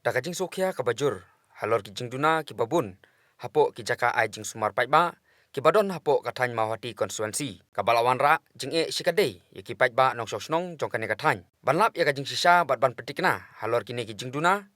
Daka jing sokia kabajur, halor ki jing duna ki babun, hapo ki jaka ai jing sumar paitba, ki badon hapo katany mawati konstituensi, kabalawan ra jing e shikadei, ya ki paitba nong sosnong jongkane katany. Banlap ya ka jing sisa bat ban petikna, halor ki ne ki jing duna,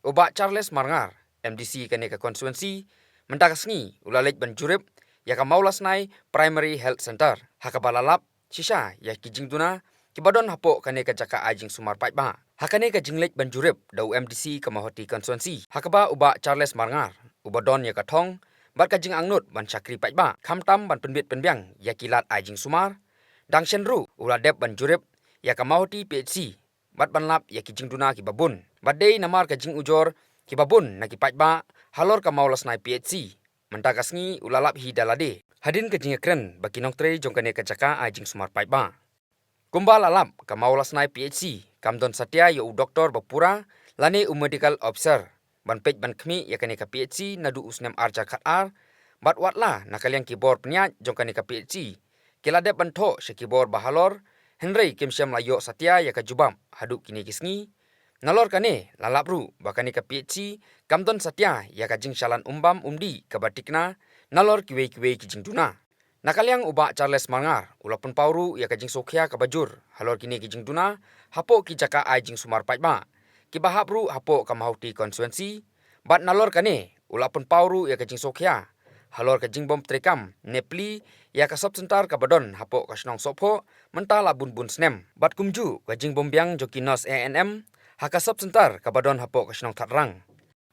uba Charles Marngar, MDC kane ka konstituensi, mendagasngi ulalej ban jurip, ya ka maulas nai Primary Health Center, hakabalalap sisa ya ki jing duna, ki badon hapo kane ka jaka ai jing sumar paitba. Hakane ka jinglek banjurip dau MDC kamahoti konstituensi. Hakaba uba Charles Marngar, uba don ya katong, bat ka jing angnut ban chakri paitba, khamtam ban penbit penbyang ya kilat ajing sumar, dang shenru uladep banjurip ya kamahoti PHC, bat banlap ya ki jing duna ki babun. Badei namar ka jing ujor ki babun na ki paitba, halor ka maulas nai PHC, mentagasngi ulalap hi dalade. Hadin ka jing ekren baki nongtre jongkane ka jaka ajing sumar paitba. Kumbal alam ka maulas nai PHC, kamdon satya yo doktor bapura lane medical officer ban pej ban khmi yakane ka PHC nadu usnem arja khatar bat watla nakaliang kibor pnya jongkane ka PHC kilade ban tho se kibor bahalor henrei kimsyam layo satya ya ka jubam hadu kini kisngi nalor kane lalapru bakane ka PHC kamdon satya ya ka jing shalan umbam umdi ka batikna nalor kiwe ki jing duna. Nakaliang uba Charles Marngar, ulapun pauru ya kajing sokhia kabajur, halor kini kijing duna, hapo ki jaka ai jing sumar paitba. Ki bahapru hapo kamahauti konstituensi, bat nalor kane, ulapun pauru ya kajing sokhia, halor kajing bom trekam, nepli ya ka subsentar kabadon hapo kasnong sopho, mentala bun snem, bat kumju kajing bom biang jokinos ANM, haka subsentar kabadon hapo kasnong tatrang.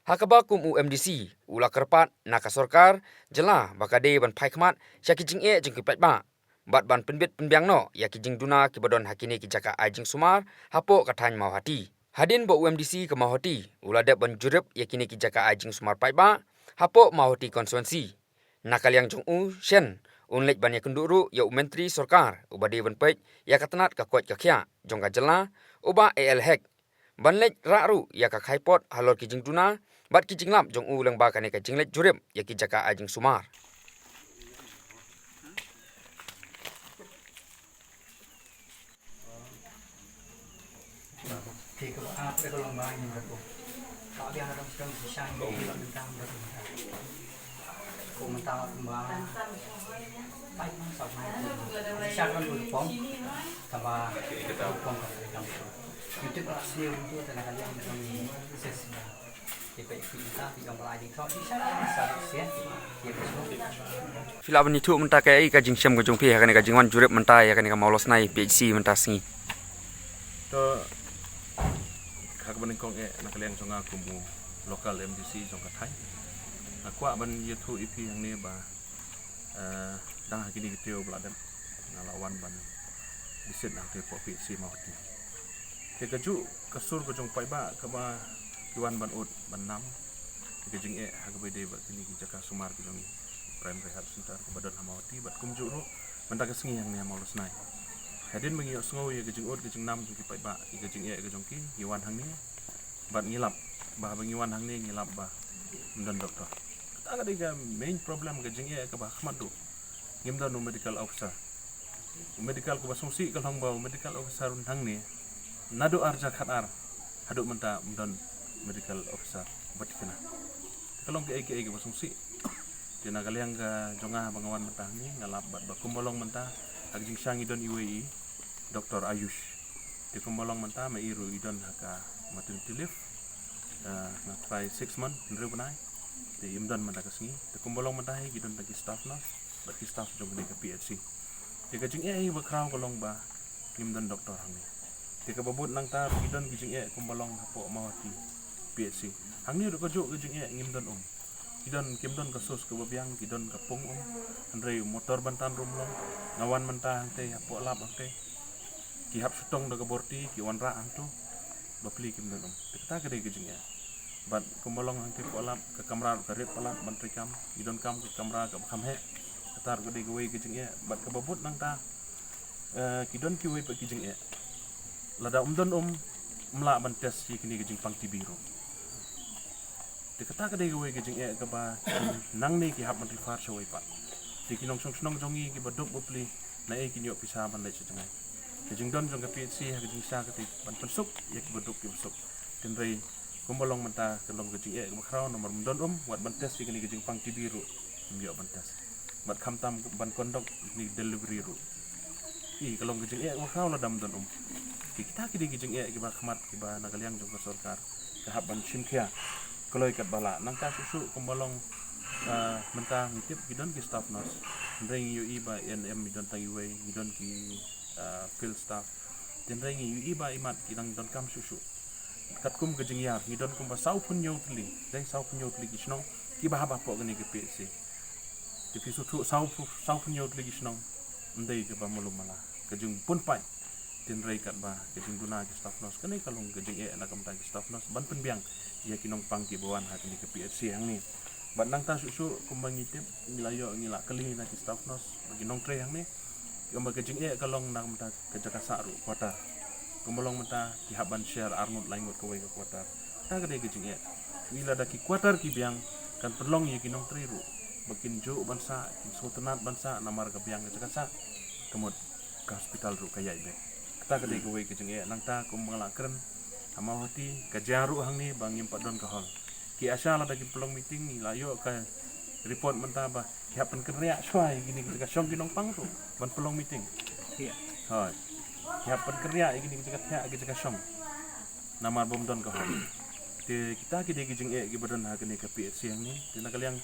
Hakaba kum UMDC, ula kerpat, naka sorkar, jela bakade ban paikmat, syaki jing e jing kipaitba. Bat ban penbit penbiang no, ya ki jing duna kibadon hakine ki jaka ajing sumar, hapo katany mawhati. Hadin bo UMDC ke mawhati, ula dep ban jurip ya kini ki jaka ajing sumar paitba, hapo mawhati konstituensi. Nakaliang jong shen, unlek ban ya kenduru ya menteri sorkar, ubade ban pej, ya katanat kakuat kakya, jong ka jela, uba AL hek. Banlek rakru ya ka khaipot halor ki jing duna, bat ki jing lap jong ulang ba kane ka jinglek jurip ya ki jaka ajing sumar. Thì các bạn sẽ có lòng bài nhưng mà có biang trong trong sang mình tam được mình tam mà bay sọc này sang con đuôi phóng thầm mà phóng cầm những chiếc lá siêu tôi tại là cái yang trong sesi thì vậy kita thì cầm lại những thọ đi sang sẽ Fila bani tu menta kai ka jing syam ko jong pi hakane ka jingwan jurip menta ya kane ka maulos nai PHC menta singi. To kakaban kong nakaliang songa kumu lokal MDC jong kathai akwa ban yetu ipi yang ni ba dang hakini kiteu bladan ngalawan ban disit nang te popi si mawti te kaju kasur ko jong pai ba kama kiwan ban ut ban nam ke jing hakabai de ba kini ki jaka sumar ki jong primary health center ko badan hamawti bat kumju ru banta kasengi yang ni maulos nai hadin mengi osngo ye gejing ut gejing nam ki pai ba gejing e gejong ki yiwan hang ni bat ngilap ba bengiwan hang ni ngilap ba mdan doktor ta ga main problem gejing e ka ba khmadu ngimdan medical officer medical ko basungsi kalong ba medical officer hang ni nadu arja khatar hadu menta mdan medical officer batikana kalong ke basungsi tina kaliang ga jonga bangawan menta ni ngalap bat ba kumbolong menta agjing syangi don UAE Dr. Ayush di kumbolong menta mai iru idon haka maternity leave na try 6 month nre banai di imdon menta kasngi di kumbolong menta hi gidon tagi staff nas bat ki staff jong ni ka PHC di ka jing ba kraw kolong ba imdon doktor hangni di ka babut nang ta gidon gijing kumbolong hapo mawati PHC hangni ru ko jo gijing ngimdon kidon kimdon kasus ke babiang kidon kapung andre motor bantan rumlong ngawan mentah te hapo lap te ki hap sutong daga borti ki wanra antu bapli kimdon kita gede gejingnya bat kumolong angti polap ke kamera garit polap menteri kam kidon kam ke kamera ke kam he katar gede gawe gejingnya bat ke babut nang ta kidon ki we pa gejingnya lada umdon mla ban tes ki kini gejing pang tibiru dikata kadai gawe gejing ke ba nang ni ki hap menteri far shawai pa dikinong song jongi ki baduk bupli na ki nyok pisa ban lai sejengai gejing don jong ka PHC ha gejing sa ka ban pensuk ya ki baduk ki besuk tenrei kumbalong menta kalong gejing makraw nomor mendon wat bantes kini gejing pang tibiru mbio bantes bat khamtam ban kondok ni delivery ru kalong gejing makraw la dam don kita kidi gejing kiba khmat kiba nagaliang jong sarkar kahap ban simkhia koloi kat bala nangka susu kumbalong menta ngitip gidon ki staff nos ndreng yu iba NM gidon tang yuwe gidon ki field staff ndreng yu iba imat kidang don kam susu kat kum gejing yar gidon kum ba sau pun yotli dai sau pun yotli kisnong ki ba po gani ke pc tipi susu sau pun yotli kisnong ndai ke ba mulum mala gejing pun pai tinrai kat ba gejing duna ki staff nos kani kalong gejing na kam ta ki staff nos ban penbiang ia kinong pang ki bawan ha kini ke pc hang ni ban nang ta susu kumbang ngitip nilayo ngila kali na ki staff nos bagi nong tre hang ni yom ba gejing kalong na kam ta ke jaka saru kota kumolong menta ki haban share arnut laingot ko wei kota ta gede gejing ngila da ki kuatar ki biang kan perlong ye kinong tre ru bakin jo bansa ki sultanat bansa namar ka biang ke jaka sa kemud ke hospital ru kaya ibe ta gede ko wei gejing nang ta kumbang la keren amawati kajaru hang ni bang impat don ka hol ki asala da ki pelong meeting ni layo ka report menta ba ki hapan kerja swai gini kita syong kinong pang tu ban pelong meeting Iya. hai ki hapan kerja gini kita syong namar bom don ka hol te kita ki de gijing ki badan ha gini ka PSC hang ni te nak yang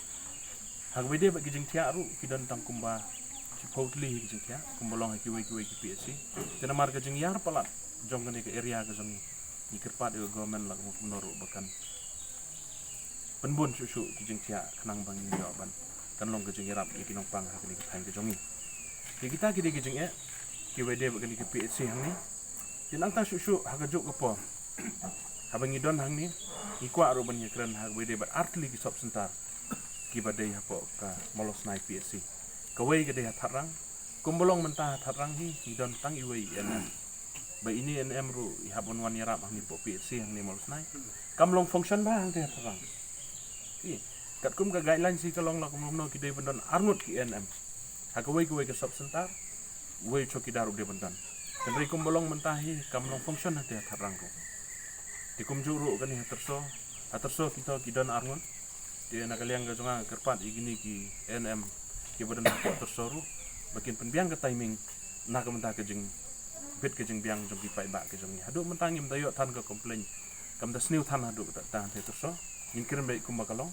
hag wede ba gijing tia ru ki don tang kumba ci potli gijing tia kumbolong ki wei ki PSC te namar ka jing yar palat jong gini ke area ka jong ni kerpat yo government lang menoro bahkan penbun susu kijing tia kenang bang jawaban kan long kijing irap ikinong pang ha kini kain kejongi kita kidi kijing ki wede bagani ke PSC hang ni tinang ta susu ha kajuk kepo habang idon hang ni ikwa ro ban yekran ha wede bat artli ki sop sentar ki badai ha po ka molos nai PSC kawai gede ha tharang kumbolong mentah tharang hi idon tang iwei ba ini NM ru ihabon wan yarap hang ni po PSC hang ni molos nai kamlong function ba hang te terang kat kum ka guideline si kalong la kum no ki de bendon arnut ki NM ha ka wei ke sub sentar wei choki daru de bendon kendri kum bolong mentahi kamlong function te terang ko di kum juru kan ni terso kita ki don arnut dia nak kalian ga jonga kerpat igini ki NM ki bendon po terso ru bakin penbiang ke timing nak mentah ke jing bit ke jeng biang jong dipai ba ke jong ni hadu mentangi mdayo tan ka komplain kam da sniu tan hadu ta tan te terso ingkir baik kum bakalong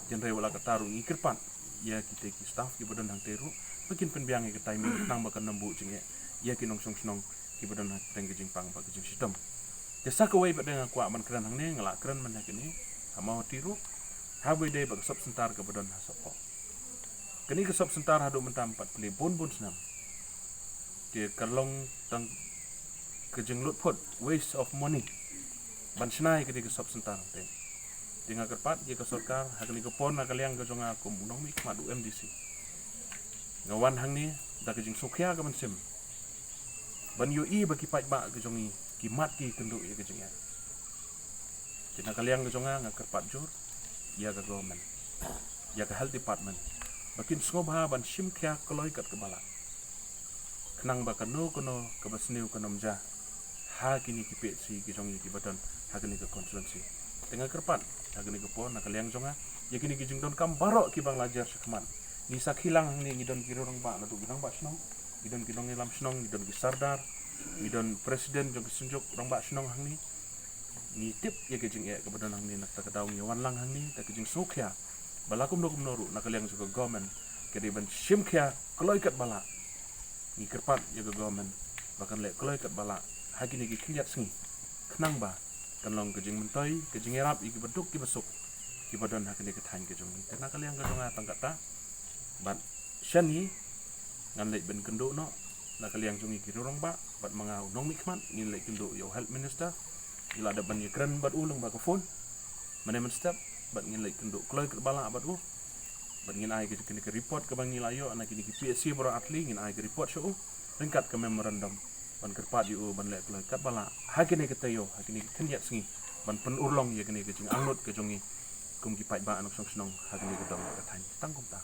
jenre wala ka taru ingkir pan ya kita ki staff ki badan hang teru makin pen biang ke timing nang ba ka nembu jeng ya ki nong song snong ki badan hang teng ke jeng pang ba ke jeng sistem desa ka wei ba dengan kwa man kran hang ne ngala kran man yakini amau tiru ha wei de ba sop sentar ke badan ha sopo kini ke sop sentar hadu mentam 4 pli bon senam dia kalong tang kejeng lut pot waste of money ban snai ke ke sop sentar te dinga kerpat ye ke sarkar hakni ke pon nakaliang ke jonga kum unong mi madu MDC ngawan hang ni da kejeng sokya ke mensim ban yu i baki pai ba ke jongi ki mat ki kendu ye kejeng ya dinga kaliang ke jonga ngakerpat jur ya ke government ya ke health department bakin sngobha ban simkhya koloi kat ke bala kenang ba kanu kono ke basniu konomja ha kini ki PSC ki jongi ki badan ha kini ke konstituensi tengah kerpat ha kini ke pon nakaliang jonga ya kini ki jingdon kam barok ki bang lajar sekman ni sakhilang ni ngidon ki rorong ba na tu ginang ba snong ngidon ki dong lam snong ngidon ki sardar ngidon presiden jong ki sunjuk rong ba snong hang ni tip ya ki jing ya ke badan hang ni nak ta ka daw ngi wan lang hang ni ta ki jing sokya balakum dokum noru nakaliang juga government ke di ban simkhya koloi kat bala ni kerpat ya ke government bahkan le koloi kat bala hakini ki khliat sengi kenang ba kanlong ke jing mentoi ke jing erap iki beduk ki besuk ki badan hakini ke thain ke jong tena kali yang gadong tangkat ta bat shani ngan le ben kendo no na kali yang jungi ki rorong ba bat mangau nong mikmat ni le kendo yo health minister ila ada ban yekran bat ulung ba ke phone management step bat ngin le kendo kloi ke bala bat bat ngin ai ke kini ke report ke bang nilayo anak kini ki PSC bro atli ngin ai ke report show ringkat ke memorandum ban kerpat yu ban lek lek kat bala hakini ketayo hakini kenyat sengi ban pen urlong ye kini ke jing angnut ke jongi kum ki pai ba anok song snong hakini ke dong ka tang tangkum ta